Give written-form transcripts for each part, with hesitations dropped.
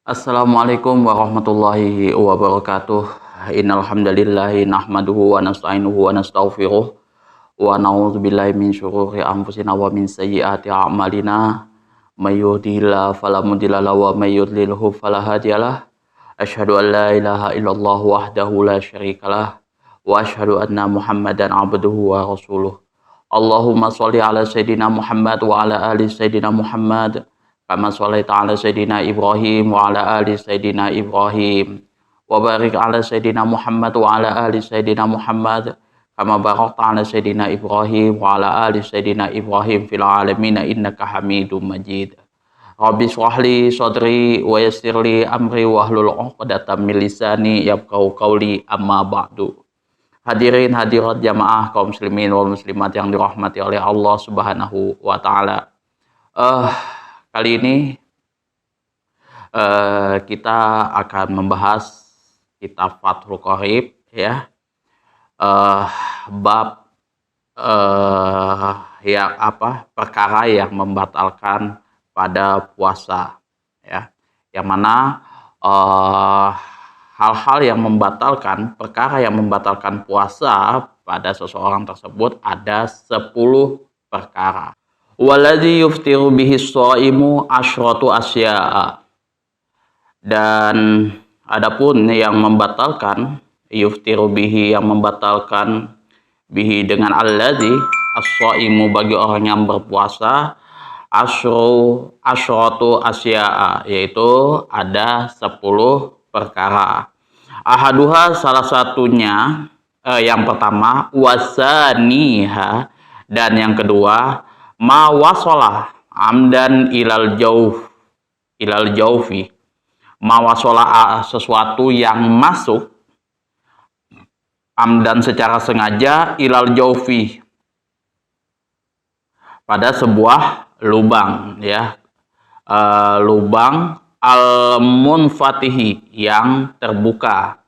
Assalamualaikum warahmatullahi wabarakatuh. Innal hamdalillahi nahmaduhu wa nasta'inuhu wa nastaghfiruh wa na'udzubillahi min syururi anfusina wa min sayyiati a'malina. May yahdihillahu fala mudilla lahu wa may yudlilhu fala hadiyalah. Asyhadu an la ilaha illallah wahdahu la syarikalah wa asyhadu anna Muhammadan abduhu wa rasuluh. Allahumma sholli ala sayidina Muhammad wa ala ali sayidina Muhammad kama sholaita ala sayidina Ibrahim wa ala ali sayidina Ibrahim wa barik ala sayidina Muhammad wa ala ali sayidina Muhammad kama barakta ala sayidina Ibrahim wa ala ali sayidina Ibrahim fil alamin innaka Hamidum Majid. Rabbi shrah li sadri wa yassir li amri wahlul 'uqdatam min lisani yafqahu qawli amma ba'du. Hadirin hadirat jamaah kaum muslimin wal muslimat yang dirahmati oleh Allah Subhanahu wa taala. Kali ini kita akan membahas kitab Fathul Qorib ya. Bab perkara yang membatalkan pada puasa ya. Yang mana hal-hal yang membatalkan, perkara yang membatalkan puasa pada seseorang tersebut ada 10 perkara. Waladzi yuftiru bihi shaimu asyratu asya'a. Dan adapun yang membatalkan, yuftiru bihi yang membatalkan, bihi dengan alladzi as-shaimu bagi orang yang berpuasa, asyratu asya'a, yaitu ada 10 perkara. Ahaduha salah satunya, yang pertama wasaniha, dan yang kedua ma wasolah amdan ilal jaufi, ma wasolah sesuatu yang masuk amdan secara sengaja ilal jaufi pada sebuah lubang ya, lubang al munfatihi yang terbuka,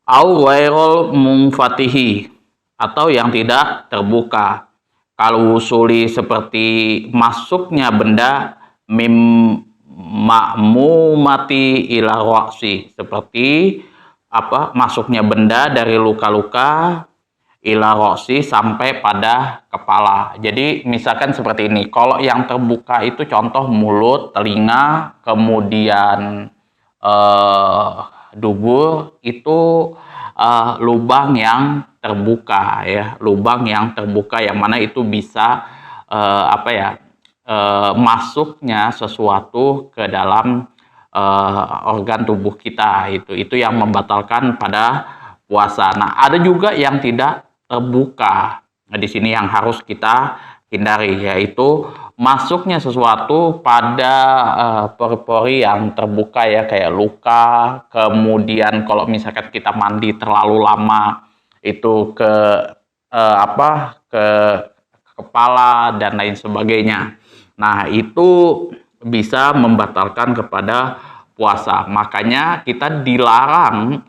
au ghairul munfatihi atau yang tidak terbuka. Kalau usuli seperti masuknya benda mim ma'mumati ila ra'si, seperti masuknya benda dari luka-luka ila ra'si sampai pada kepala. Jadi misalkan seperti ini, kalau yang terbuka itu contoh mulut, telinga, kemudian dubur, itu lubang yang terbuka ya, lubang yang terbuka yang mana itu bisa masuknya sesuatu ke dalam organ tubuh kita, itu yang membatalkan pada puasa. Nah, ada juga yang tidak terbuka. Nah, di sini yang harus kita hindari yaitu masuknya sesuatu pada pori-pori yang terbuka ya, kayak luka, kemudian kalau misalkan kita mandi terlalu lama itu ke kepala dan lain sebagainya. Nah, itu bisa membatalkan kepada puasa. Makanya kita dilarang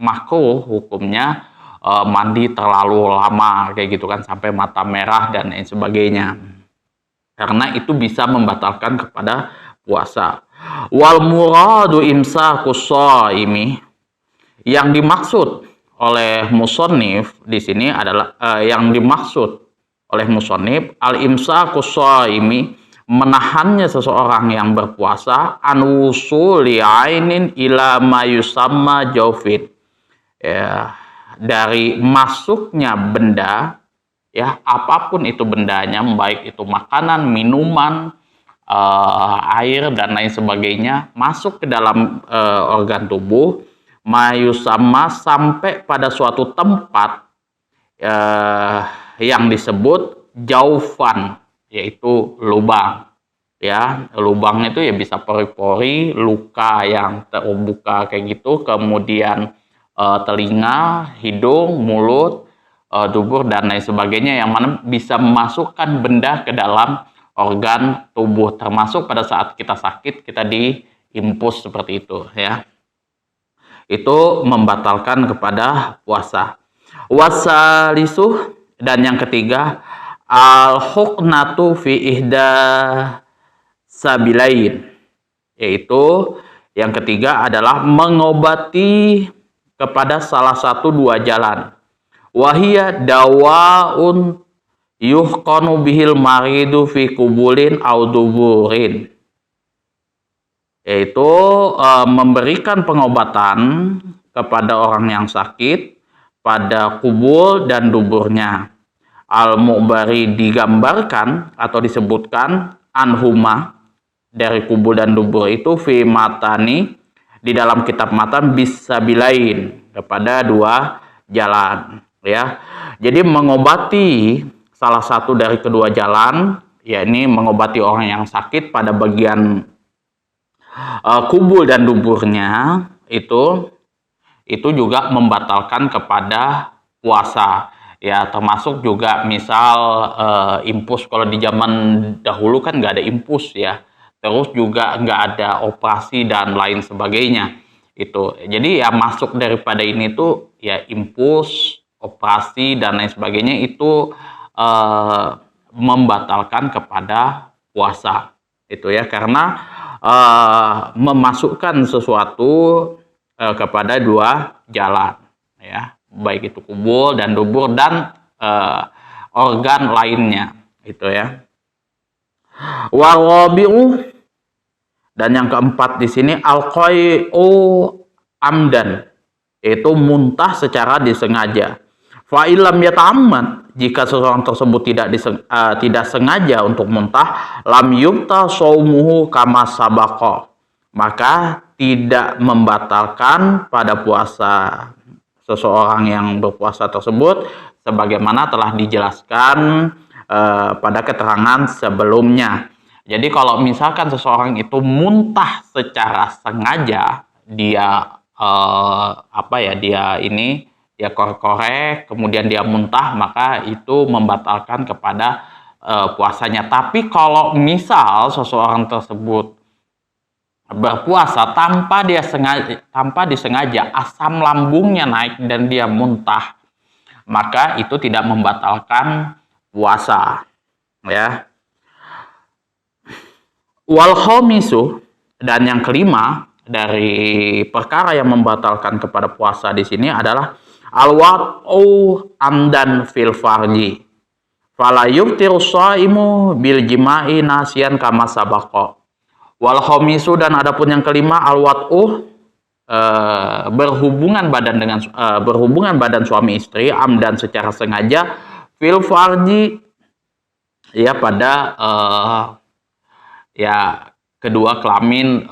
makruh hukumnya mandi terlalu lama kayak gitu kan, sampai mata merah dan lain sebagainya. Karena itu bisa membatalkan kepada puasa. Wal muradu imsakus shaimi, yang dimaksud oleh musannif di sini adalah yang dimaksud oleh musannif al-imsakus shaimi, menahannya seseorang yang berpuasa an wusuli ainin ila ma yusamma jaufin, ya, dari masuknya benda ya, apapun itu bendanya, baik itu makanan, minuman, air dan lain sebagainya, masuk ke dalam organ tubuh mayusama sampai pada suatu tempat yang disebut jaufan, yaitu lubang ya. Lubang itu ya bisa pori-pori, luka yang terbuka kayak gitu, kemudian telinga, hidung, mulut, dubur dan lain sebagainya, yang mana bisa memasukkan benda ke dalam organ tubuh, termasuk pada saat kita sakit kita diimpus seperti itu ya. Itu membatalkan kepada puasa. Wasalisuh, dan yang ketiga al huknatu fi ihda sabilain, Yaitu yang ketiga adalah mengobati kepada salah satu dua jalan. Wahia dawaun yuhqanu bihil maridu fi kubulin au duburin. Yaitu memberikan pengobatan kepada orang yang sakit pada kubul dan duburnya. Al-Mu'bari digambarkan atau disebutkan anhuma dari kubul dan dubur itu fi matani di dalam kitab matan bisa bilain kepada dua jalan, ya. Jadi mengobati salah satu dari kedua jalan, yakni mengobati orang yang sakit pada bagian kubul dan duburnya itu juga membatalkan kepada puasa. Ya, termasuk juga misal impus, kalau di zaman dahulu kan nggak ada impus ya, terus juga nggak ada operasi dan lain sebagainya itu. Jadi ya masuk daripada ini tuh ya impus, operasi dan lain sebagainya itu membatalkan kepada puasa itu ya, karena memasukkan sesuatu kepada dua jalan ya, baik itu kubul dan dubur dan organ lainnya itu ya. Warabi'u, dan yang keempat di sini al-qai'u amdan, yaitu muntah secara disengaja. Fa illam yata'ammad, jika seseorang tersebut tidak sengaja untuk muntah, lam yubta shaumuhu kama sabaqa, maka tidak membatalkan pada puasa seseorang yang berpuasa tersebut sebagaimana telah dijelaskan pada keterangan sebelumnya. Jadi kalau misalkan seseorang itu muntah secara sengaja, dia dia korek kemudian dia muntah, maka itu membatalkan kepada puasanya. Tapi kalau misal seseorang tersebut berpuasa tanpa disengaja asam lambungnya naik dan dia muntah, maka itu tidak membatalkan puasa ya. Wal khamisu, dan yang kelima dari perkara yang membatalkan kepada puasa di sini adalah al-wad'u amdan fil farji fala yuftiru shaimu bil jima'i nasiyan kama sabaqa. Wal khamisu, dan adapun yang kelima al-wad'u berhubungan badan suami istri amdan secara sengaja fil farji ya, pada ya kedua kelamin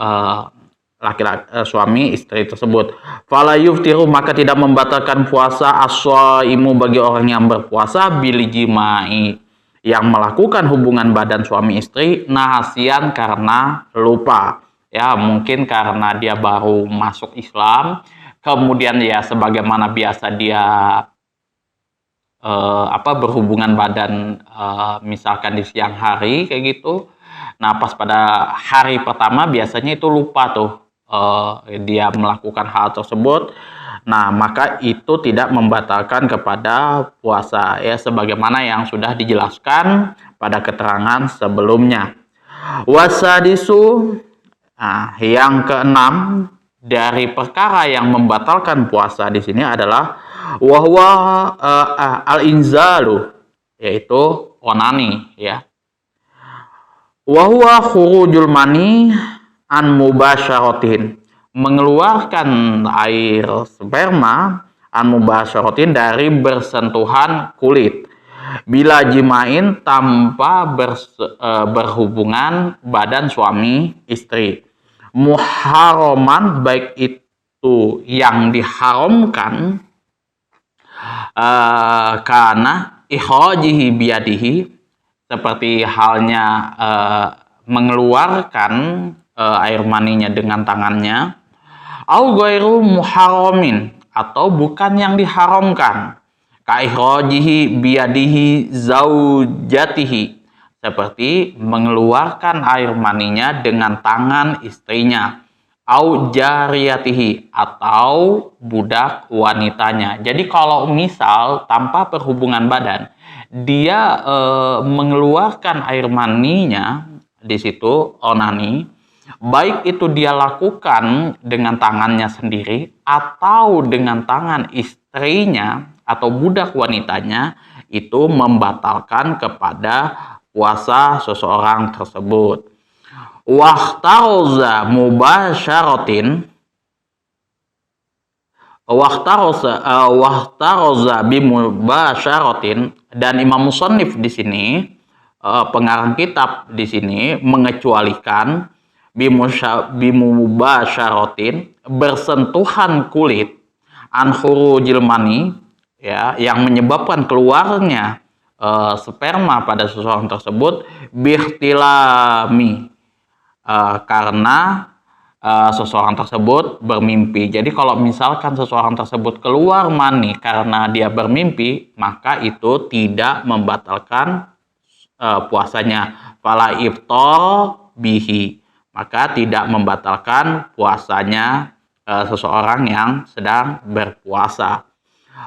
laki-laki suami istri tersebut. Fala yuftiru, maka tidak membatalkan puasa as-shaimu bagi orang yang berpuasa bil jima'i, yang melakukan hubungan badan suami istri nasian, karena lupa ya, mungkin karena dia baru masuk Islam, kemudian ya sebagaimana biasa dia berhubungan badan misalkan di siang hari kayak gitu. Nah pas pada hari pertama biasanya itu lupa tuh dia melakukan hal tersebut. Nah maka itu tidak membatalkan kepada puasa ya, sebagaimana yang sudah dijelaskan pada keterangan sebelumnya. Wasadisu, yang keenam dari perkara yang membatalkan puasa di sini adalah wahwa al-inzalu, yaitu onani ya. Wahwa khurujul mani an mubasyaratin, mengeluarkan air sperma an mubasyaratin dari bersentuhan kulit, bila jimain tanpa berhubungan badan suami istri, muharraman, baik itu yang diharamkan karena ikhrajihi biyadihi, seperti halnya mengeluarkan air maninya dengan tangannya, au ghairu muharramin, atau bukan yang diharamkan, ka ikhrajihi biyadihi zaujatihi, seperti mengeluarkan air maninya dengan tangan istrinya, au jariyatihi, atau budak wanitanya. Jadi kalau misal tanpa perhubungan badan dia mengeluarkan air maninya di situ onani, baik itu dia lakukan dengan tangannya sendiri atau dengan tangan istrinya atau budak wanitanya, itu membatalkan kepada puasa seseorang tersebut. Wahtaroza mubasyaratin wahtaroza bimubasyaratin, dan Imam Musannif di sini, pengarang kitab di sini mengecualikan bimubasyaratin, bersentuhan kulit, anhurujil mani, ya, yang menyebabkan keluarnya sperma pada seseorang tersebut, bihtilami, karena seseorang tersebut bermimpi. Jadi kalau misalkan seseorang tersebut keluar mani karena dia bermimpi, maka itu tidak membatalkan puasanya. Fala iftar bihi, maka tidak membatalkan puasanya seseorang yang sedang berpuasa.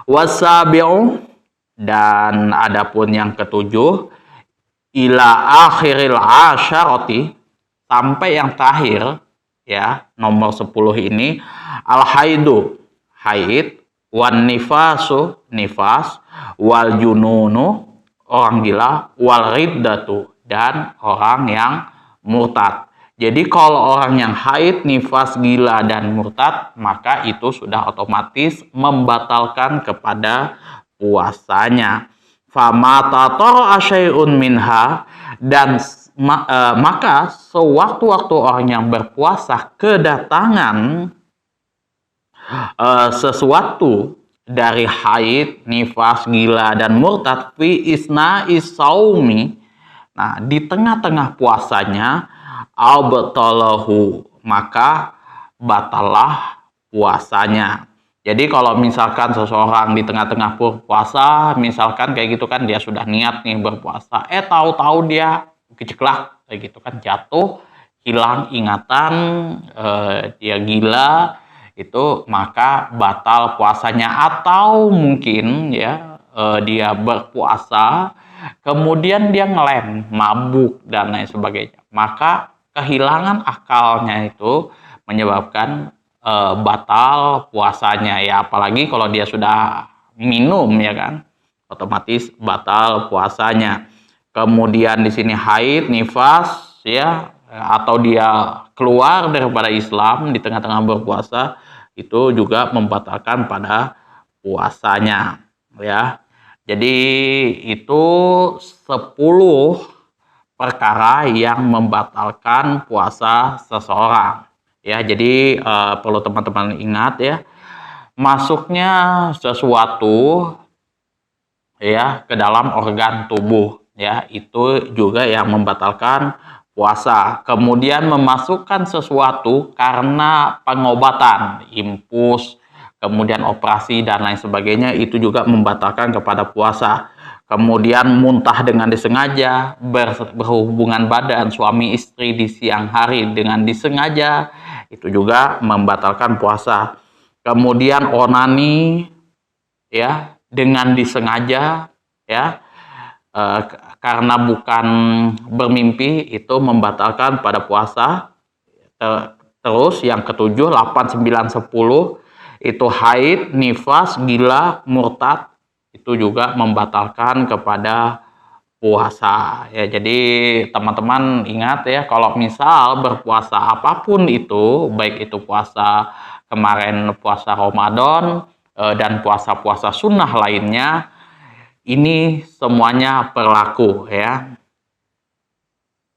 Wasabi'u, dan adapun yang ketujuh, ila akhiril asyarati, sampai yang terakhir, ya, nomor 10 ini, al haidu, haid, wan nifasu, nifas, wal jununu, orang gila, wal riddatu, dan orang yang murtad. Jadi kalau orang yang haid, nifas, gila, dan murtad, maka itu sudah otomatis membatalkan kepada puasanya. Fama tatara asyai'un minha, dan maka sewaktu-waktu orang yang berpuasa kedatangan sesuatu dari haid, nifas, gila, dan murtad, fi isna'is saumi, nah di tengah-tengah puasanya, abtalahu, maka batalah puasanya. Jadi kalau misalkan seseorang di tengah-tengah puasa, misalkan kayak gitu kan, dia sudah niat nih berpuasa, tahu-tahu dia keceklak kayak gitu kan, jatuh, hilang ingatan, dia gila, itu maka batal puasanya. Atau mungkin ya dia berpuasa kemudian dia ngelem, mabuk, dan lain sebagainya, maka kehilangan akalnya itu menyebabkan batal puasanya. Ya apalagi kalau dia sudah minum, ya kan, otomatis batal puasanya. Kemudian di sini haid, nifas, ya, atau dia keluar daripada Islam di tengah-tengah berpuasa, itu juga membatalkan pada puasanya, ya. Jadi itu 10 perkara yang membatalkan puasa seseorang. Ya, jadi perlu teman-teman ingat ya, masuknya sesuatu ya ke dalam organ tubuh, ya, itu juga yang membatalkan puasa. Kemudian memasukkan sesuatu karena pengobatan, infus, kemudian operasi dan lain sebagainya, itu juga membatalkan kepada puasa. Kemudian muntah dengan disengaja, berhubungan badan suami istri di siang hari dengan disengaja, itu juga membatalkan puasa. Kemudian onani, ya, dengan disengaja, ya, karena bukan bermimpi, itu membatalkan pada puasa. Terus yang ketujuh, 8, 9, 10 itu haid, nifas, gila, murtad, itu juga membatalkan kepada puasa. Ya, jadi teman-teman ingat ya, kalau misal berpuasa apapun itu, baik itu puasa kemarin, puasa Ramadan, dan puasa-puasa sunnah lainnya, ini semuanya berlaku ya.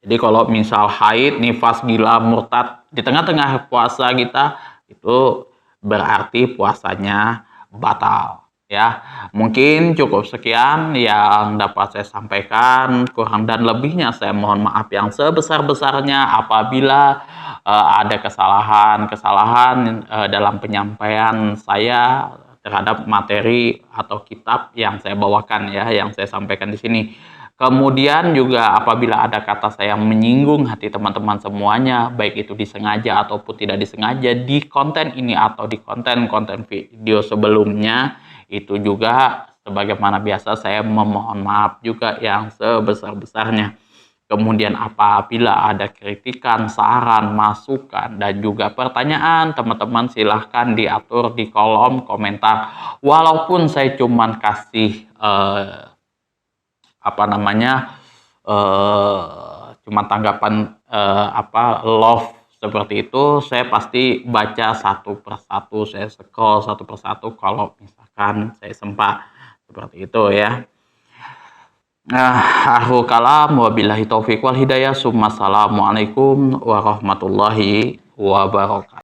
Jadi kalau misal haid, nifas, gila, murtad di tengah-tengah puasa kita, itu berarti puasanya batal ya. Mungkin cukup sekian yang dapat saya sampaikan, kurang dan lebihnya saya mohon maaf yang sebesar-besarnya apabila ada kesalahan-kesalahan dalam penyampaian saya terhadap materi atau kitab yang saya bawakan ya, yang saya sampaikan di sini. Kemudian juga apabila ada kata saya yang menyinggung hati teman-teman semuanya, baik itu disengaja ataupun tidak disengaja di konten ini atau di konten-konten video sebelumnya, itu juga sebagaimana biasa saya memohon maaf juga yang sebesar-besarnya. Kemudian apabila ada kritikan, saran, masukan, dan juga pertanyaan, teman-teman silahkan diatur di kolom komentar. Walaupun saya cuman kasih cuma tanggapan love seperti itu, saya pasti baca satu persatu, saya scroll satu persatu kalau misalkan saya sempat seperti itu ya. Akhirul kalam wabillahi taufiq wal hidayah. Assalamualaikum warahmatullahi wabarakatuh.